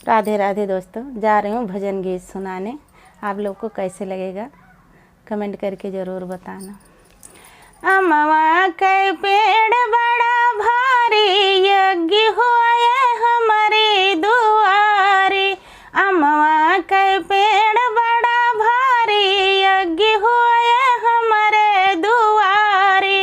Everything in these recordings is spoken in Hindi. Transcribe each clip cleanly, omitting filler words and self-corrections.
राधे राधे दोस्तों, जा रही हूँ भजन गीत सुनाने। आप लोग को कैसे लगेगा कमेंट करके ज़रूर बताना। अमवा के पेड़ बड़ा भारी, यज्ञ हुआ ये हमारी दुआरी। अमवा के पेड़ बड़ा भारी, यज्ञ हुआ ये हमारे दुआरी।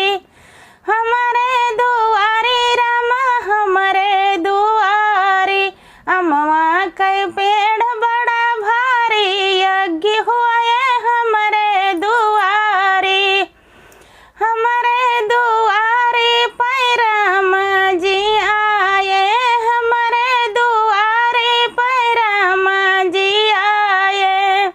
हमारे दुआरी रामा हमारे दुआरी। अमवा के पेड़ बड़ा भारी, यज्ञ हुआ ये हमारे दुआरी। हमारे दुआरे पैराम जी आए, हमारे दुआरे पैराम जी आए।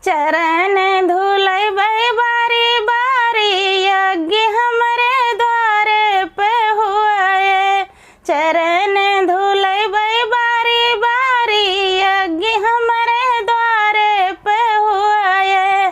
चरण धुलै बारी बारी, यज्ञ हमारे द्वारे पे हुए। चरण धुलै बारी बारी, यज्ञ हमारे द्वारे पे हुए।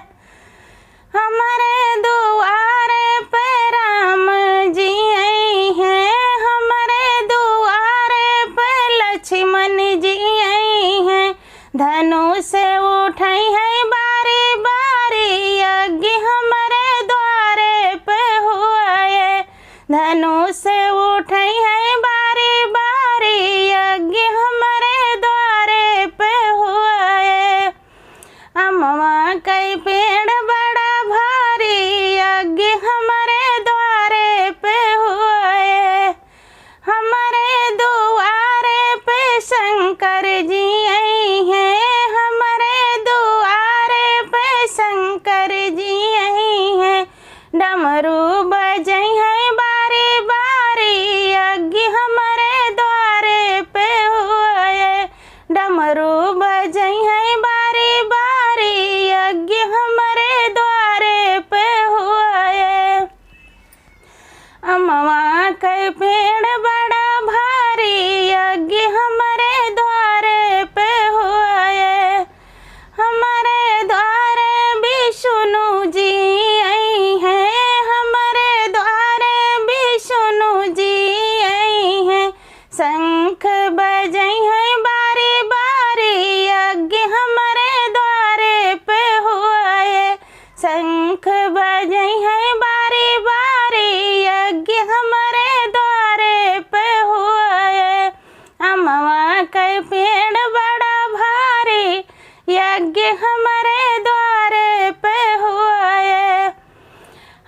हमारे दुआरे पे राम जी आई हैं, हमारे दुआरे पे लक्ष्मण जी आई हैं। धनुष उठाई है बारी बारी, यज्ञ हमारे द्वारे पे हुए। धनुष उठाई है बारी बारी, यज्ञ हमारे द्वारे पे हुए। अमवा के पेड़ बड़ा भारी, यज्ञ हमारे द्वारे पे हुए। हमारे दुआरे पे शंकर जी आई हैं, हमारे दुआरे पे शंकर जी आई हैं। डमरू बजाई है बारी बारी, यज्ञ हमारे द्वारे पे हुए। डमरू बजाई है बारी बारी, यज्ञ हमारे द्वारे पे हुए। अमवा के पेड़ बड़ा भारी, यज्ञ हमारे द्वारे पे हुए। हमारे द्वारे विष्णु जी आई हैं, हमारे द्वारे विष्णु जी आई हैं। शंख बजाई है बारी बारी, यज्ञ हमारे द्वारे पे हुए। शंख बजाई है बारी बारी, यज्ञ हमारे द्वारे पे हुए। अमवा के पेड़ बड़ा भारी, यज्ञ हमारे द्वारे पे हुए।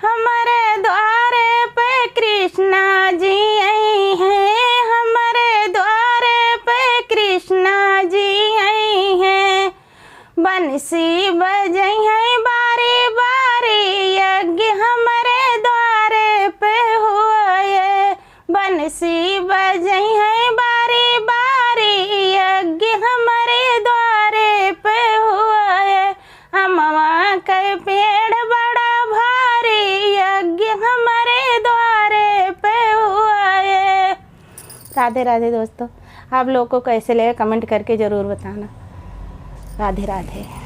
हमारे द्वारे पे कृष्णा जी आई हैं, हमारे द्वारे पे कृष्णा जी आई हैं। बंसी बजाई है बारी बारी, यज्ञ हमारे द्वारे पे हुए। बंसी बजाई है बारी बारी, यज्ञ हमारे द्वारे पे हुए। अमवा के पेड़ बड़ा भारी, यज्ञ हमारे द्वारे पे हुए। राधे राधे दोस्तों, आप लोग को कैसे लगे कमेंट करके ज़रूर बताना। राधे राधे।